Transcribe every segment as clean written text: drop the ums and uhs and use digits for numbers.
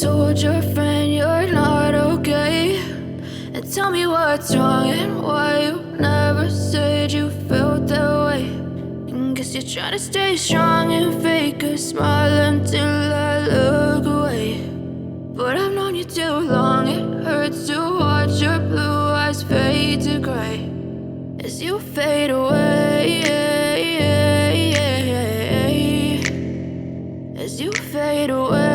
told your friend you're not okay? And tell me what's wrong and why you never said you felt that way. And guess you're trying to stay strong and fake a smile until I look away. But I've known you too long, it hurts to watch your blue eyes fade to gray as you fade away, as you fade away.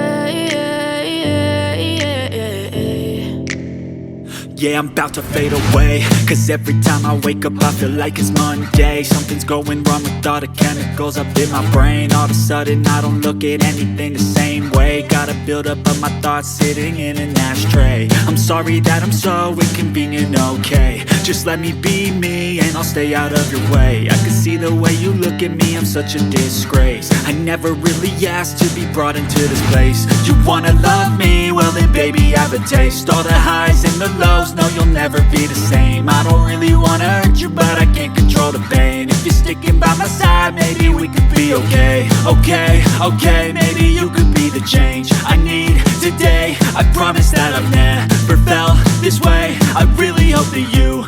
Yeah, I'm about to fade away, cause every time I wake up I feel like it's Monday. Something's going wrong with all the chemicals up in my brain. All of a sudden I don't look at anything the same way. Got a buildup of my thoughts sitting in an ashtray. I'm sorry that I'm so inconvenient, okay? Just let me be me and I'll stay out of your way. I can see the way you look at me, I'm such a disgrace. I never really asked to be brought into this place. You wanna love me? Well then baby have a taste. All the highs and the lows, no, you'll never be the same. I don't really wanna hurt you, but I can't control the pain. If you're sticking by my side, maybe we could be okay. Okay, maybe you could be the change I need today. I promise that I've never felt this way. I really hope that you